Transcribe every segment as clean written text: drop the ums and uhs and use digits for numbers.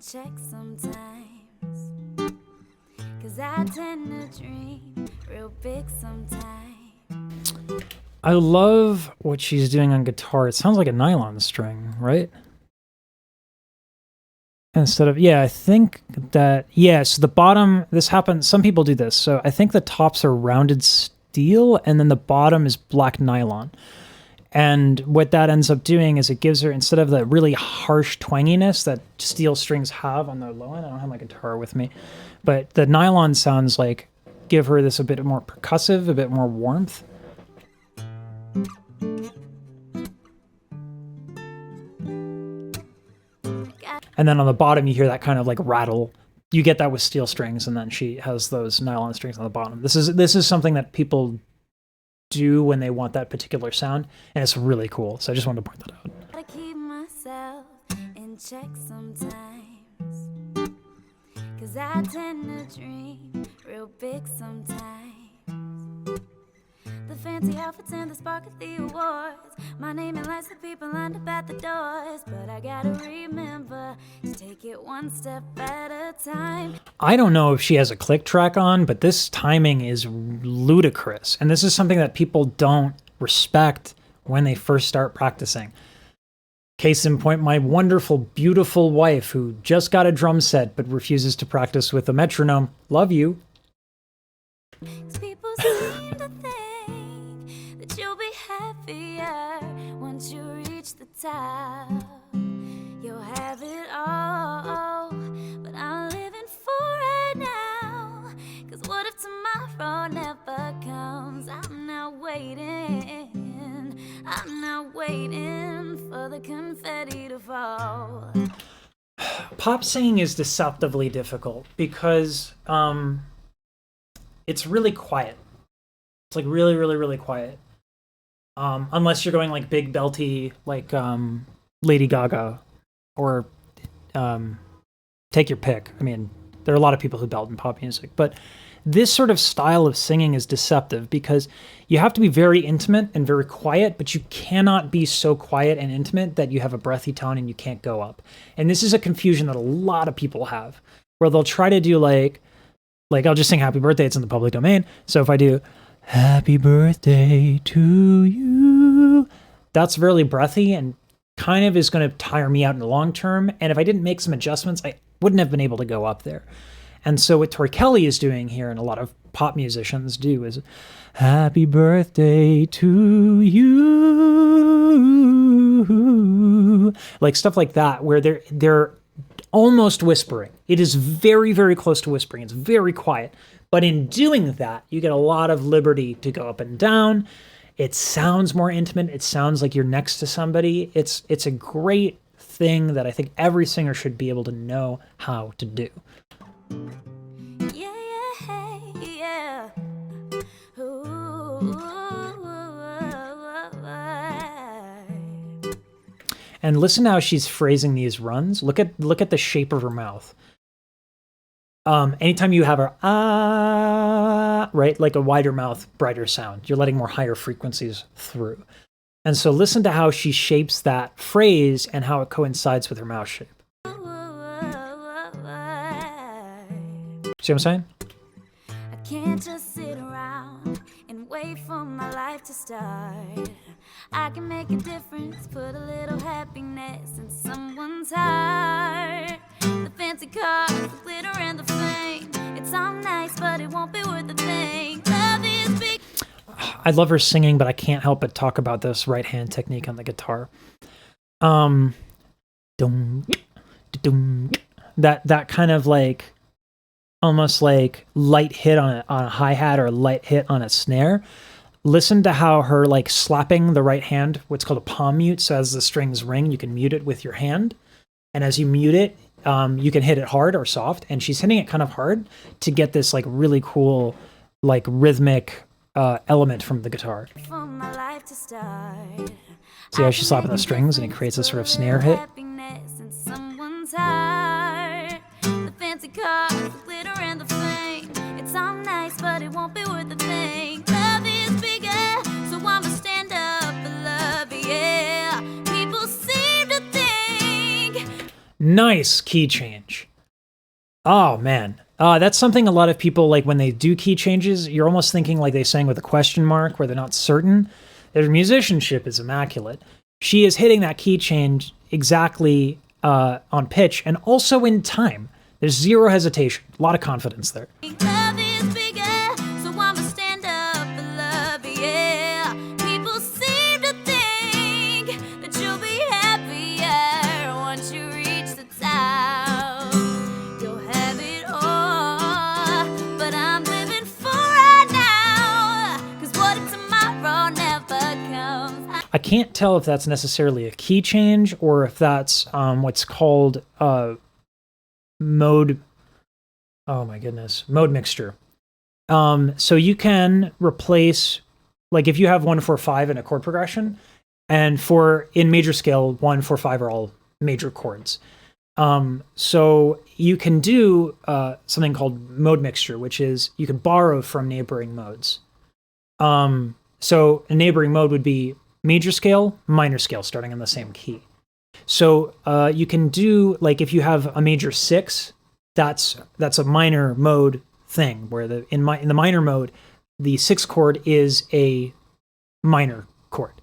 and check sometimes, 'cause I tend to dream real big sometimes. I love what she's doing on guitar. It sounds like a nylon string, right? Instead of, yeah, I think that, yeah, so the bottom, this happens, some people do this. So I think the tops are rounded steel and then the bottom is black nylon. And what that ends up doing is it gives her, instead of the really harsh twanginess that steel strings have on the low end, I don't have my guitar with me, but the nylon sounds like give her this a bit more percussive, a bit more warmth. And then on the bottom, you hear that kind of like rattle. You get that with steel strings, and then she has those nylon strings on the bottom. This is something that people do when they want that particular sound, and it's really cool. So I just wanted to point that out. I keep myself in check sometimes, 'cause I tend to dream real big sometimes. The fancy outfits and the spark of the awards, my name and lights, the people lined up at the doors. But I gotta remember to take it one step at a time. I don't know if she has a click track on, but this timing is ludicrous. And this is something that people don't respect when they first start practicing. Case in point, my wonderful, beautiful wife who just got a drum set but refuses to practice with a metronome. Love you. 'Cause people seem to think that you'll be happier once you reach the top. You'll have it all, but I'm living for right now. 'Cause what if tomorrow never comes? I'm not waiting for the confetti to fall. Pop singing is deceptively difficult because it's really quiet. It's like really, really, really quiet. Unless you're going like big belty, like Lady Gaga, or take your pick. I mean, there are a lot of people who belt in pop music, but this sort of style of singing is deceptive because you have to be very intimate and very quiet, but you cannot be so quiet and intimate that you have a breathy tone and you can't go up. And this is a confusion that a lot of people have, where they'll try to do like I'll just sing happy birthday, it's in the public domain. So if I do happy birthday to you, that's really breathy and kind of is going to tire me out in the long term. And if I didn't make some adjustments, I wouldn't have been able to go up there. And so what Tori Kelly is doing here, and a lot of pop musicians do, is happy birthday to you. Like stuff like that, where they're almost whispering. It is very, very close to whispering. It's very quiet. But in doing that, you get a lot of liberty to go up and down. It sounds more intimate. It sounds like you're next to somebody. It's a great thing that I think every singer should be able to know how to do. Yeah, yeah. Ooh. And listen to how she's phrasing these runs. Look at the shape of her mouth. Anytime you have her right, like a wider mouth, brighter sound, you're letting more higher frequencies through. And so listen to how she shapes that phrase and how it coincides with her mouth shape. See what I'm saying? I can't just sit around and wait for my life to start. I can make a difference, put a little happiness in someone's heart. The fancy cars, the glitter and the fame, it's all nice, but it won't be worth a thing. Love is big. I love her singing, but I can't help but talk about this right hand technique on the guitar. That kind of like almost like light hit on a hi-hat or a light hit on a snare. Listen to how her like slapping the right hand, what's called a palm mute. So as the strings ring, you can mute it with your hand. And as you mute it, you can hit it hard or soft. And she's hitting it kind of hard to get this like really cool, like rhythmic element from the guitar. For my life to start. See how she's slapping the strings and it creates a sort of snare hit? Happiness in someone's heart. The fancy cars, the glitter and the fame, it's all nice, but it won't be worth a thing. Love is bigger, so I'ma stand up for love, yeah. People seem to think Nice key change. Oh, man. That's something a lot of people, like when they do key changes, you're almost thinking like they sang with a question mark where they're not certain. Their musicianship is immaculate. She is hitting that key change exactly on pitch and also in time. There's zero hesitation. A lot of confidence there. Love is bigger, so I'ma stand up for love, yeah. People seem to think that you'll be happier once you reach the top. You'll have it all, but I'm living for right now. 'Cause what if tomorrow never comes? I can't tell if that's necessarily a key change or if that's what's called mode. Oh my goodness, mode mixture. So you can replace, like if you have 1, 4, 5 in a chord progression, and in major scale, 1, 4, 5 are all major chords. So you can do something called mode mixture, which is you can borrow from neighboring modes. So a neighboring mode would be major scale, minor scale, starting in the same key. So you can do, like if you have a major 6, that's a minor mode thing, where in the minor mode, the 6th chord is a minor chord.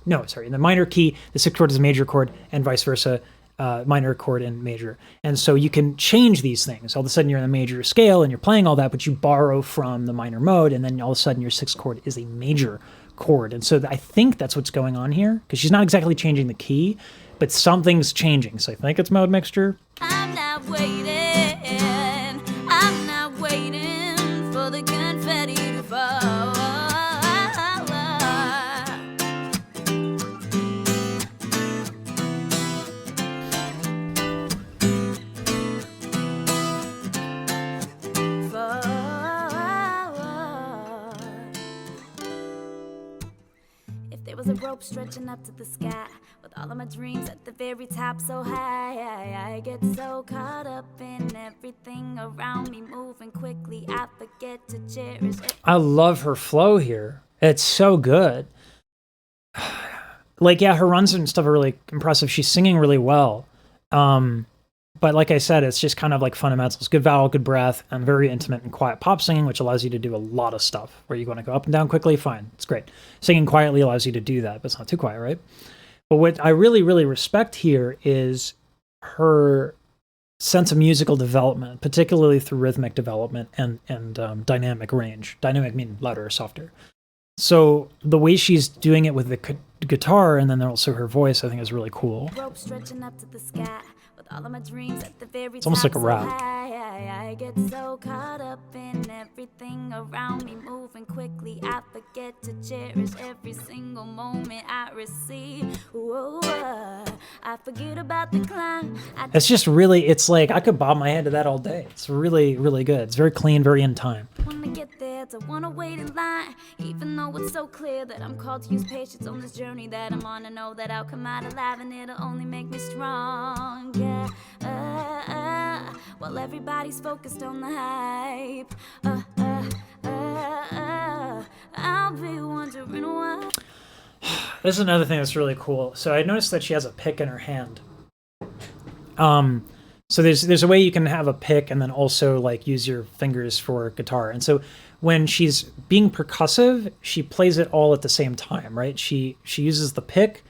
In the minor key, the 6th chord is a major chord, and vice versa, minor chord and major. And so you can change these things. All of a sudden you're in a major scale and you're playing all that, but you borrow from the minor mode, and then all of a sudden your 6th chord is a major chord. And so I think that's what's going on here, because she's not exactly changing the key, but something's changing. So I think it's mode mixture. I'm not waiting for the confetti to fall. If there was a rope stretching up to the sky, with all of my dreams at the very top so high, I get so caught up in everything around me moving quickly, I forget to cherish it. I love her flow here. It's so good. Like, yeah, her runs and stuff are really impressive. She's singing really well. But like I said, it's just kind of like fundamentals. Good vowel, good breath, and very intimate and quiet pop singing, which allows you to do a lot of stuff. Where you want to go up and down quickly, fine. It's great. Singing quietly allows you to do that, but it's not too quiet, right? But what I really, really respect here is her sense of musical development, particularly through rhythmic development and dynamic range. Dynamic meaning louder or softer. So the way she's doing it with the guitar and then also her voice, I think is really cool. Rope stretching up to the sky. All of my dreams at the very It's almost like a rap. I get so caught up in everything around me moving quickly, I forget to cherish every single moment I receive. Whoa, I forget about the climb. It's just really, it's like I could bob my head to that all day. It's really, really good. It's very clean, very in time. Wanna get there, don't wanna wait in line, even though it's so clear that I'm called to use patience on this journey that I'm on. I know that I'll come out alive and it'll only make me strong. Yeah. While everybody's focused on the hype, I'll be wondering why. This is another thing that's really cool. So I noticed that she has a pick in her hand. So there's a way you can have a pick and then also like use your fingers for guitar. And so when she's being percussive, she plays it all at the same time, right? She uses the pick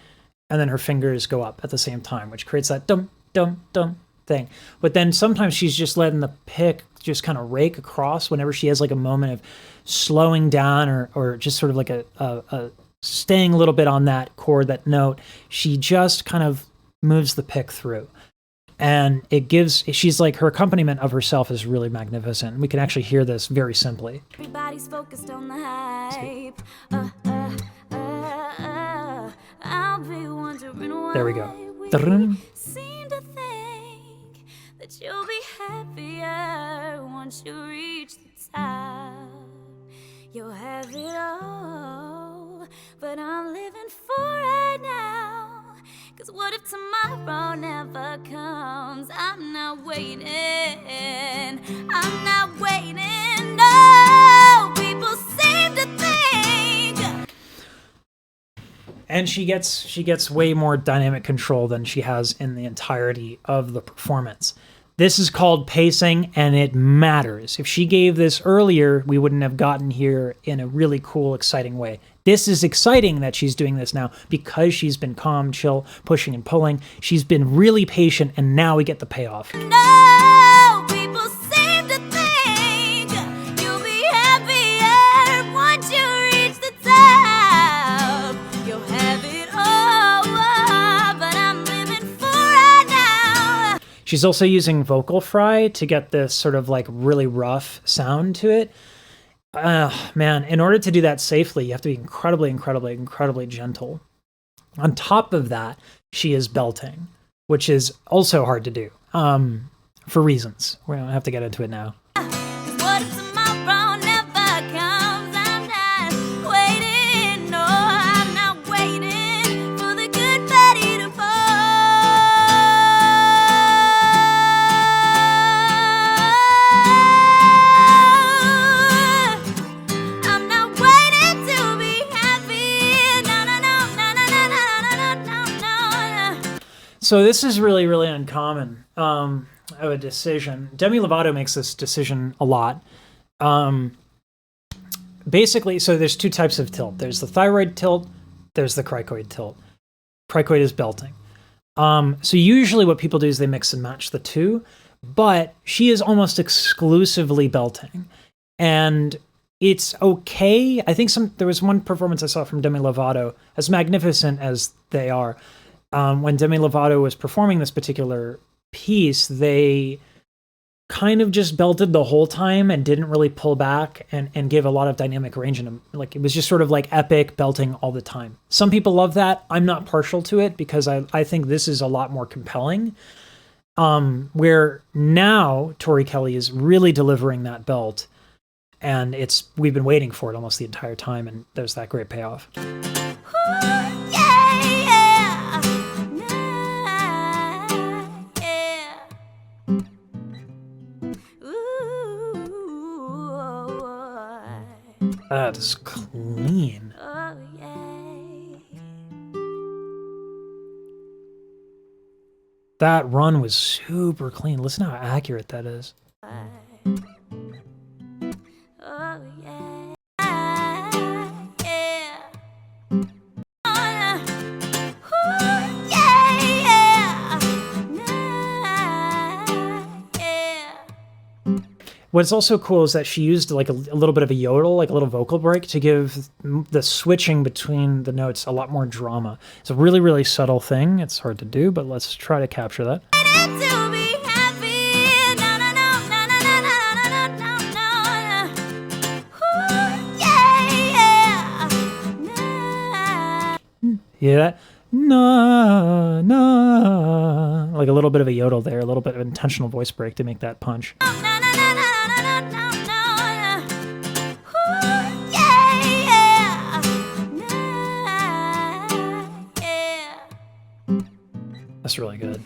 and then her fingers go up at the same time, which creates that dum dum dum thing. But then sometimes she's just letting the pick just kind of rake across whenever she has like a moment of slowing down or just sort of like a staying a little bit on that chord, that note. She just kind of moves the pick through. And she's like, her accompaniment of herself is really magnificent. We can actually hear this very simply. Everybody's focused on the hype. I'll be wondering why. There we go. Seem to think that you'll be happier once you reach the top. You'll have it all, but I'm living for right now. 'Cause what if tomorrow never comes? I'm not waiting. I'm not waiting. No, people seem to think. and she gets way more dynamic control than she has in the entirety of the performance. This is called pacing, and it matters. If she gave this earlier, we wouldn't have gotten here in a really cool, exciting way. This is exciting that she's doing this now because she's been calm, chill, pushing and pulling. She's been really patient, and now we get the payoff. No, people seem to think you'll be happier once you reach the top. You'll have it all, but I'm living for right now. She's also using vocal fry to get this sort of like really rough sound to it. Man, in order to do that safely, you have to be incredibly, incredibly, incredibly gentle. On top of that, she is belting, which is also hard to do, for reasons. We don't have to get into it now. 'Cause what if tomorrow never comes? I'm not waiting, no, I'm not waiting for the good Betty to fall. I'm not waiting to be happy. No, no, no, no, no, no, no, no, no, no. So this is really, really uncommon of a decision. Demi Lovato makes this decision a lot. Basically, so there's two types of tilt. There's the thyroid tilt, there's the cricoid tilt. Cricoid is belting. So usually what people do is they mix and match the two, but she is almost exclusively belting. And it's okay. I think there was one performance I saw from Demi Lovato, as magnificent as they are. When Demi Lovato was performing this particular piece, they kind of just belted the whole time and didn't really pull back and give a lot of dynamic range. And like, it was just sort of like epic belting all the time. Some people love that. I'm not partial to it because I think this is a lot more compelling. Where now Tori Kelly is really delivering that belt, and we've been waiting for it almost the entire time, and there's that great payoff. That is clean. That run was super clean. Listen how accurate that is. What's also cool is that she used like a little bit of a yodel, like a little vocal break, to give the switching between the notes a lot more drama. It's a really, really subtle thing. It's hard to do, but let's try to capture that. Yeah, that? No, no. Like a little bit of a yodel there, a little bit of intentional voice break to make that punch. That's really good.